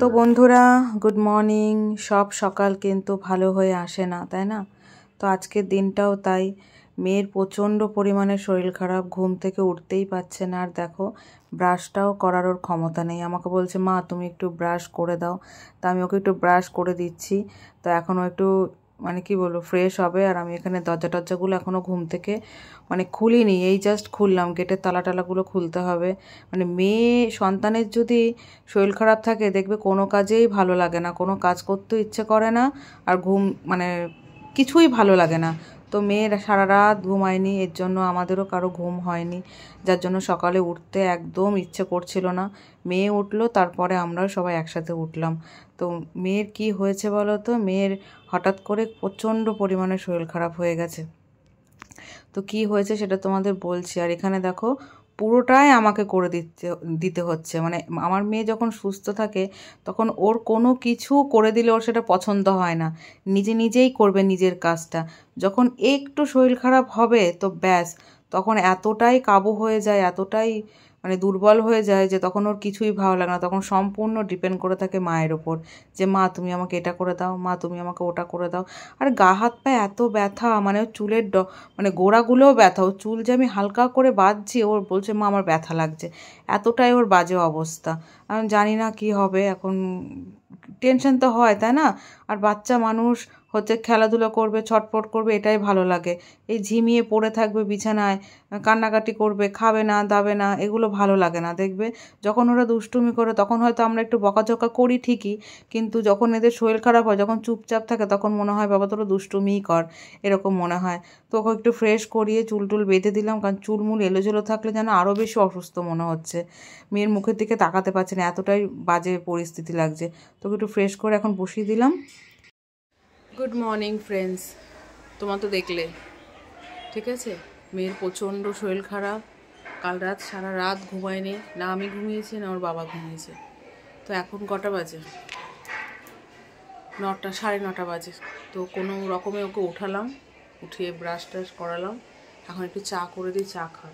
তো বন্ধুরা good morning. সব সকাল কিন্তু ভালো হয়ে আসে না, তাই না? তো আজকের দিনটাও তাই। মেয়ের প্রচণ্ড পরিমাণে শরীর খারাপ, ঘুম থেকে উঠতেই পারছে না। আর দেখো ব্রাশটাও করার ওর ক্ষমতা নেই। আমাকে বলছে মা তুমি একটু ব্রাশ করে দাও, তা আমি ওকে একটু ব্রাশ করে দিচ্ছি। তো এখনও একটু মানে কি বলবো ফ্রেশ হবে। আর আমি এখানে দরজা টরজাগুলো এখনও ঘুম থেকে মানে খুলিনি, এই জাস্ট খুললাম। গেটের তালাটালাগুলো খুলতে হবে। মানে মেয়ে সন্তানের যদি শরীর খারাপ থাকে দেখবে কোনো কাজেই ভালো লাগে না, কোনো কাজ করতেও ইচ্ছে করে না, আর ঘুম মানে কিছুই ভালো লাগে না। তো মেয়ের সারা রাত ঘুমায়নি, এর জন্য আমাদেরও কারো ঘুম হয়নি, যার জন্য সকালে উঠতে একদম ইচ্ছে করছিল না। মেয়ে উঠলো, তারপরে আমরাও সবাই একসাথে উঠলাম। তো মেয়ের কি হয়েছে বলো তো? মেয়ের হঠাৎ করে প্রচণ্ড পরিমাণে শরীর খারাপ হয়ে গেছে। তো কি হয়েছে সেটা তোমাদের বলছি। আর এখানে দেখো পুরোটাই আমাকে করে দিতে হচ্ছে। মানে আমার মেয়ে যখন সুস্থ থাকে তখন ওর কোনো কিছু করে দিলে ওর সেটা পছন্দ হয় না, নিজে নিজেই করবে নিজের কাজটা। যখন একটু শরীর খারাপ হবে তো ব্যাস, তখন এতটাই কাবু হয়ে যায়, এতটাই মানে দুর্বল হয়ে যায় যে তখন ওর কিছুই ভালো লাগে না। তখন সম্পূর্ণ ডিপেন্ড করে থাকে মায়ের ওপর, যে মা তুমি আমাকে এটা করে দাও, মা তুমি আমাকে ওটা করে দাও। আর গা হাত পায়ে এত ব্যথা, মানে চুলের মানে গোড়াগুলোও ব্যথা। ও চুল যে আমি হালকা করে বাঁধছি, ওর বলছে মা আমার ব্যথা লাগছে। এতটাই ওর বাজে অবস্থা। আমি জানি না কি হবে এখন। টেনশন তো হয়, তাই না? আর বাচ্চা মানুষ হচ্ছে খেলাধুলা করবে, ছটফট করবে, এটাই ভালো লাগে। এই ঝিমিয়ে পড়ে থাকবে বিছানায়, কান্নাকাটি করবে, খাবে না দাবে না, এগুলো ভালো লাগে না। দেখবে যখন ওরা দুষ্টুমি করে তখন হয়তো আমরা একটু বকাঝকা করি ঠিকই, কিন্তু যখন এদের শরীর খারাপ হয়, যখন চুপচাপ থাকে, তখন মনে হয় বাবা তোরা দুষ্টুমিই কর, এরকম মনে হয়। তো ওকে একটু ফ্রেশ করিয়ে চুল টুল বেঁধে দিলাম, কারণ চুলমুল এলোজেলো থাকলে যেন আরও বেশি অসুস্থ মনে হচ্ছে। মেয়ের মুখের দিকে তাকাতে পারছে না, এতটাই বাজে পরিস্থিতি লাগছে। তোকে একটু ফ্রেশ করে এখন বসিয়ে দিলাম। Good morning friends. তোমার তো দেখলে, ঠিক আছে, মেয়ের প্রচণ্ড শরীর খারাপ। কাল রাত সারা রাত ঘুমায়নি, না আমি ঘুমিয়েছি না ওর বাবা ঘুমিয়েছে। তো এখন কটা বাজে? 9টা, 9:30 বাজে। তো কোনো রকমে ওকে উঠালাম, উঠিয়ে ব্রাশ ট্রাশ করালাম। এখন একটু চা করে দিই, চা খা।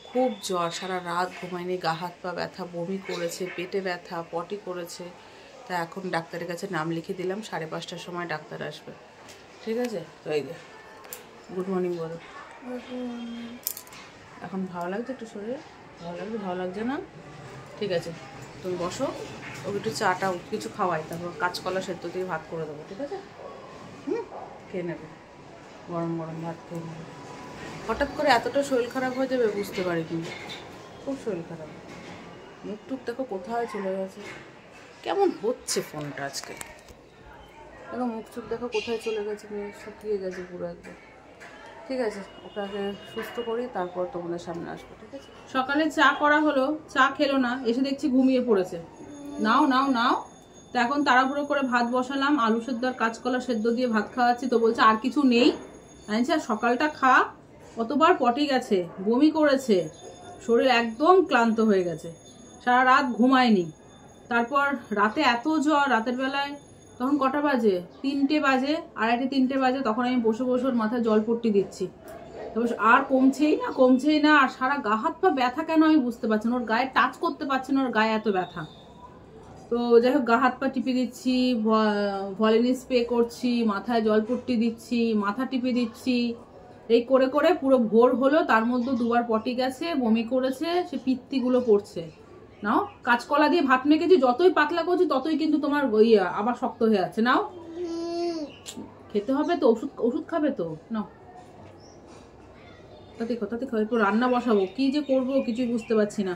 খুব জ্বর, সারা রাত ঘুমায়নি, গা হাত পা ব্যথা, বমি করেছে, পেটে ব্যথা, পটি করেছে। তা এখন ডাক্তারের কাছে নাম লিখে দিলাম, 5:30টার সময় ডাক্তার আসবে, ঠিক আছে? তো এই যে গুড মর্নিং বলো। এখন ভালো লাগছে একটু শরীরে? ভালো লাগছে না? ঠিক আছে, তুমি বসো, ওকে একটু চাটা কিছু খাওয়াই, তারপর কাঁচকলা সেদ্ধ দিয়ে ভাত করে দেবো, ঠিক আছে? খেয়ে নেবে, গরম গরম ভাত খেয়ে নেবে। হঠাৎ করে এতটা শরীর খারাপ হয়ে যাবে বুঝতে পারিনি, খুব শরীর খারাপ। মুখ টুক দেখো কোথায় চলে গেছে, কেমন হচ্ছে ফোনটা আজকে। দেখো মুখ টুক দেখো কোথায় চলে গেছে, মেয়ে শুকিয়ে গেছে পুরো একদম। ঠিক আছে, ওকে আগে সুস্থ করি, তারপর তোমাদের সামনে আসবো, ঠিক আছে? সকালে চা করা হলো, চা খেলো না, এসে দেখছি ঘুমিয়ে পড়েছে। নাও নাও নাও। তো এখন তাড়াহুড়ো করে ভাত বসালাম, আলু সেদ্ধ আর কাঁচকলা সেদ্ধ দিয়ে ভাত খাওয়াচ্ছি। তো বলছে আর কিছু নেই। আচ্ছা সকালটা খা, কতবার পটি গেছে, বমি করেছে, শরীর একদম ক্লান্ত হয়ে গেছে, সারা রাত ঘুমায়নি। তারপর রাতে এত জ্বর, রাতের বেলায় তখন কটা বাজে? 3টে বাজে, 2:30-3টে বাজে। তখন আমি বসে বসে ওর মাথায় জলপট্টি দিচ্ছি। আর কমছেই না। আর সারা গা হাত পা ব্যথা, কেন আমি বুঝতে পারছি না। ওর গায়ে টাচ করতে পারছি না, ওর গায়ে এত ব্যথা। তো যাই হোক গা হাত পা টিপে দিচ্ছি, ভলিনি স্প্রে করছি, মাথায় জলপট্টি দিচ্ছি, মাথা টিপে দিচ্ছি। এই করে করে পুরো ভোর হলো। তার মধ্যে 2বার পটি গেছে, বমি করেছে, সে পিত্তিগুলো পড়ছে। নাও, কাঁচকলা দিয়ে ভাত মেখেছি, যতই পাতলা করছি ততই কিন্তু তোমার আবার শক্ত হয়ে যাচ্ছে। নাও, খেতে হবে তো, ওষুধ খাবে তো, নাও। তাতে খাও, একটু রান্না বসাবো, কি যে করবো কিছুই বুঝতে পারছি না।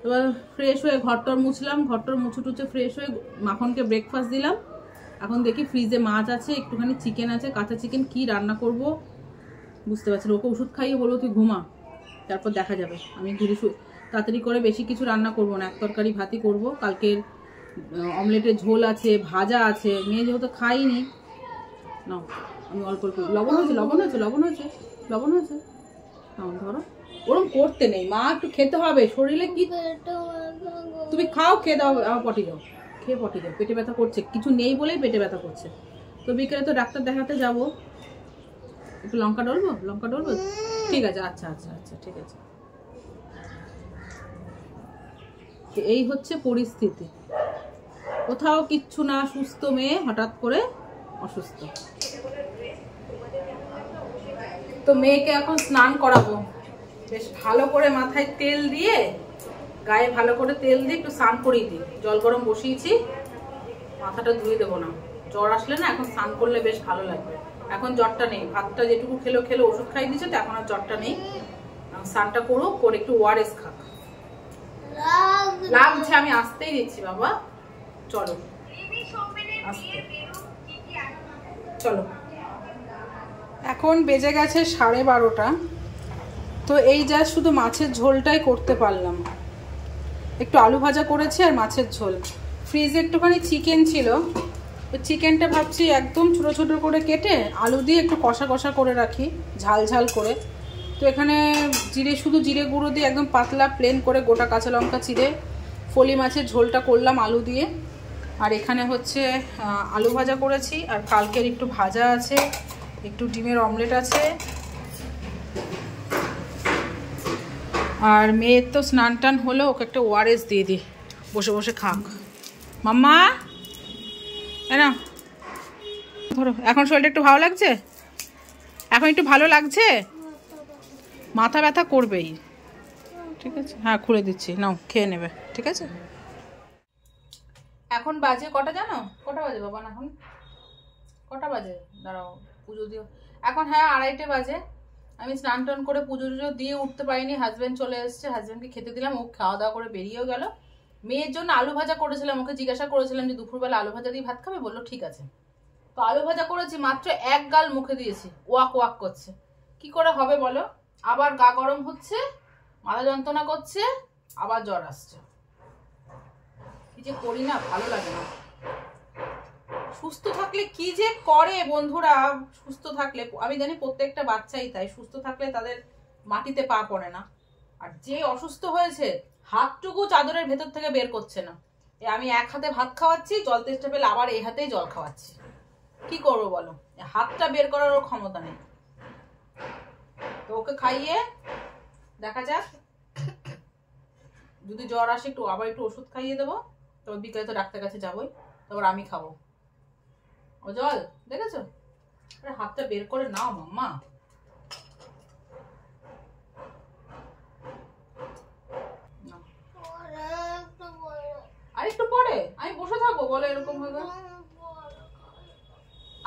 এবার ফ্রেশ হয়ে ঘরটর মুছলাম, ঘরটর মুছে টুছে ফ্রেশ হয়ে মাখনকে ব্রেকফাস্ট দিলাম। এখন দেখি ফ্রিজে মাছ আছে, একটুখানি চিকেন আছে, কাঁচা চিকেন, কি রান্না করব বুঝতে পারছি না। ওকে ওষুধ খাইয়ে বলবো তুই ঘুমা, তারপর দেখা যাবে। আমি তাড়াতাড়ি করে বেশি কিছু রান্না করব না, এক তরকারি ভাতই করব। কালকের অমলেটের ঝোল আছে, ভাজা আছে, মেয়ে যেহেতু খাইনি। নাও, আমি অল্প অল্প, লবণ হয়েছে নাও, ধরো। ওরকম করতে নেই মা, একটু খেতে হবে, শরীরে কি। তুমি খাও, খেয়ে দাও, পটি যাও, খেয়ে পটি যাও। পেটে ব্যথা করছে, কিছু নেই বলেই পেটে ব্যথা করছে। তো বিকেলে তো ডাক্তার দেখাতে যাব। একটু লঙ্কা ডলবো? ঠিক আছে, আচ্ছা ঠিক আছে। এই হচ্ছে পরিস্থিতি। কোথাও কিচ্ছু না, সুস্থ মেয়ে হঠাৎ করে অসুস্থ। তো মেয়েকে এখন স্নান করাবো, বেশ ভালো করে মাথায় তেল দিয়ে, গায়ে ভালো করে তেল দিয়ে একটু স্নান করিয়ে দিই। জল গরম বসিয়েছি, মাথাটা ধুয়ে দেবো না। জ্বর আসলে না এখন স্নান করলে বেশ ভালো লাগবে। এখন জ্বরটা নেই, ভাতটা যেটুকু খেলো ওষুধ খাইয়ে দিচ্ছে, তো এখন আর জ্বরটা নেই। স্নানটা করুক, করে একটু ওআরএস খাক। লাগছে, আমি আসতেই দিচ্ছি বাবা, চলো আসতে, চলো। এখন বেজে গেছে 12:30। তো এই যা শুধু মাছের ঝোলটাই করতে পারলাম। একটু আলু ভাজা করেছি আর মাছের ঝোল। ফ্রিজে একটুখানি চিকেন ছিল, তো চিকেনটা ভাবছি একদম ছোটো ছোটো করে কেটে আলু দিয়ে একটু কষা কষা করে রাখি, ঝাল ঝাল করে। তো এখানে শুধু জিরে গুঁড়ো দিয়ে একদম পাতলা প্লেন করে গোটা কাঁচা লঙ্কা চিড়ে ফলি মাছের ঝোলটা করলাম আলু দিয়ে। আর এখানে হচ্ছে আলু ভাজা করেছি, আর কালকের একটু ভাজা আছে, একটু ডিমের অমলেট আছে। আর মেয়ের তো স্নান টান হলো, ওকে একটা ওআরএস দিয়ে দিই, বসে বসে খাক। মাম্মা না ধরো, এখন শরীরটা একটু ভালো লাগছে? এখন একটু ভালো লাগছে? মাথা ব্যথা করবেই, ঠিক আছে? হ্যাঁ খুলে দিচ্ছি, নাও খেয়ে নেবে, ঠিক আছে? এখন বাজে কটা জানো? কটা বাজে বাবা? এখন কটা বাজে? দাঁড়াও, পুজো দিও এখন। হ্যাঁ 2:30 বাজে। আমি স্নান টান করে পুজো টুজো দিয়ে উঠতে পারিনি, হাজব্যান্ড চলে এসছে, হাজব্যান্ডকে খেতে দিলাম, ও খাওয়া দাওয়া করে বেরিয়েও গেল। মেয়ের জন্য আলু ভাজা করেছিলাম, ওকে জিজ্ঞাসা করেছিলাম যে দুপুরবেলা আলু ভাজা দিয়ে ভাত খাবে, বললো ঠিক আছে। তো আলু ভাজা করেছি, মাত্র এক গাল মুখে দিয়েছি, ওয়াক ওয়াক করছে। কি করে হবে বলো? আবার গা গরম হচ্ছে, মাথা যন্ত্রণা করছে, আবার জ্বর আসছে। কি যে করি না, ভালো লাগে না। সুস্থ থাকলে কি যে করে বন্ধুরা, সুস্থ থাকলে, আমি জানি প্রত্যেকটা বাচ্চাই তাই, সুস্থ থাকলে তাদের মাটিতে পা পড়ে না। আর যে অসুস্থ হয়েছে, হাতটুকু চাদরের ভেতর থেকে বের করছে না। আমি এক হাতে ভাত খাওয়াচ্ছি, জল তেষ্টা পেলে আবার এই হাতেই জল খাওয়াচ্ছি। কি করবো বলো? হাতটা বের করারও ক্ষমতা নেই। তো ওকে খাইয়ে দেখা যাক, যদি জ্বর আসে একটু আবার একটু ওষুধ খাইয়ে দেবো, তারপর বিকালে তো ডাক্তার কাছে যাবোই, তারপর আমি খাবো। ও জল দেখেছো? আরে হাতটা বের করে নাও মাম্মা। আর একটু পরে আমি বসে থাকবো বলে এরকম হবে।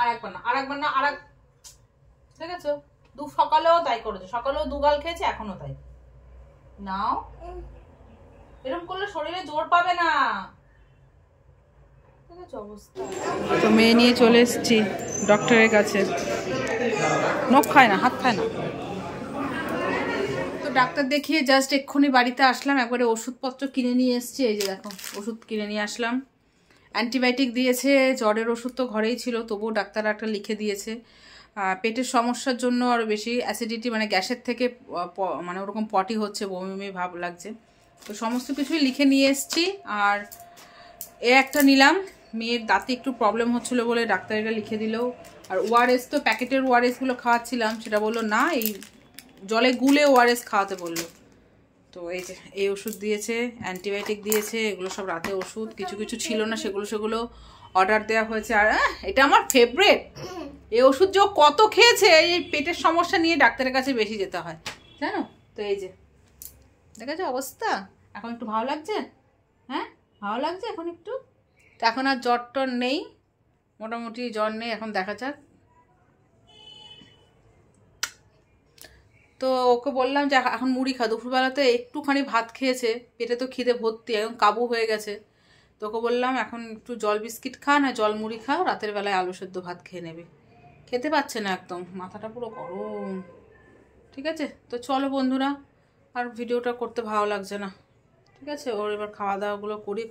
আর একবার না দেখেছো? সকালেও তাই করেছো, সকালেও 2 গাল খেয়েছে, এখনো তাই। নাও, এরকম করলে শরীরে জোর পাবে না। তো মেয়ে নিয়ে চলে এসেছি ডক্টরের কাছে। নখ খায় না, হাত খায় না। তো ডাক্তার দেখিয়ে জাস্ট এক্ষুনি বাড়িতে আসলাম, একবারে ওষুধপত্র কিনে নিয়ে এসেছি। এই যে দেখো, ওষুধ কিনে নিয়ে আসলাম। অ্যান্টিবায়োটিক দিয়েছে, জ্বরের ওষুধ তো ঘরেই ছিল, তবুও ডাক্তার একটা লিখে দিয়েছে। পেটের সমস্যার জন্য আরও বেশি অ্যাসিডিটি, মানে গ্যাসের থেকে মানে ওরকম পটি হচ্ছে, বমি বমি ভাব লাগছে। তো সমস্ত কিছুই লিখে নিয়ে এসেছি। আর একটা নিলাম, মেয়ের দাঁতে একটু প্রবলেম হচ্ছিলো বলে ডাক্তার এটা লিখে দিল। আর ওআরএস তো প্যাকেটের ওআরএসগুলো খাওয়াচ্ছিলাম, সেটা বললো না, এই জলে গুলে ওআরএস খাওয়াতে বললো। তো এই যে এই ওষুধ দিয়েছে, অ্যান্টিবায়োটিক দিয়েছে, এগুলো সব রাতে ওষুধ। কিছু কিছু ছিল না, সেগুলো অর্ডার দেওয়া হয়েছে। আর এটা আমার ফেভারিট এই ওষুধ, যে কত খেয়েছে। এই পেটের সমস্যা নিয়ে ডাক্তারের কাছে বেশি যেতে হয়, জানো তো? এই যে দেখেছো অবস্থা, এখন একটু ভালো লাগছে? হ্যাঁ ভালো লাগছে এখন একটু। তো এখন আর জ্বর টর নেই, মোটামুটি জ্বর নেই, এখন দেখা যাক। তো ওকে বললাম যে এখন মুড়ি খা, দুপুরবেলাতে একটুখানি ভাত খেয়েছে, পেটে তো খিদে ভর্তি, এখন কাবু হয়ে গেছে। তো ওকে বললাম এখন একটু জল বিস্কিট খা, না জল মুড়ি খাও, রাতের বেলায় আলু সেদ্ধ ভাত খেয়ে নেবে। খেতে পাচ্ছে না, একদম মাথাটা পুরো গরম। ঠিক আছে, তো চলো বন্ধুরা, আর ভিডিওটা করতে ভালো লাগছে না, ঠিক আছে? ওর এবার খাওয়া দাওয়াগুলো করি,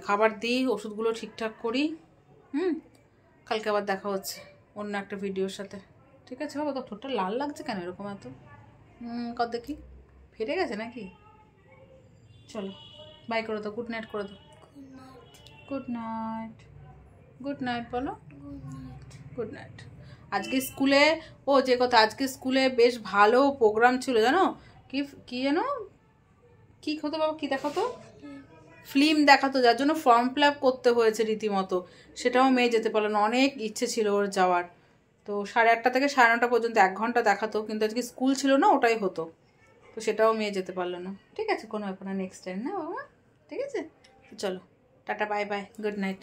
খাবার দিই, ওষুধগুলো ঠিকঠাক করি। কালকে আবার দেখা হচ্ছে অন্য একটা ভিডিওর সাথে, ঠিক আছে? বাবা তো ঠোঁটটা লাল লাগছে কেন এরকম এত? কত দেখি, ফেটে গেছে নাকি? চলো বাই করে দাও, গুড নাইট করে দাও। গুড নাইট, গুড নাইট বলো, গুড নাইট। আজকে স্কুলে, যে কথা, আজকে স্কুলে বেশ ভালো প্রোগ্রাম ছিল জানো? কি জানো, কি হতো বাবা, কি দেখো তো? ফিল্ম দেখাতো, যার জন্য ফর্ম ফিল আপ করতে হয়েছে রীতিমতো, সেটাও মেয়ে যেতে পারলো না। অনেক ইচ্ছে ছিল ওর যাওয়ার, তো 8:30 থেকে 9:30 পর্যন্ত 1 ঘন্টা দেখাতো, কিন্তু আজকে স্কুল ছিল না, ওটাই হতো, তো সেটাও মেয়ে যেতে পারলো না। ঠিক আছে, কোনো ব্যাপার না, নেক্সট টাইম না বাবা, ঠিক আছে? চলো tata, bye bye, good night.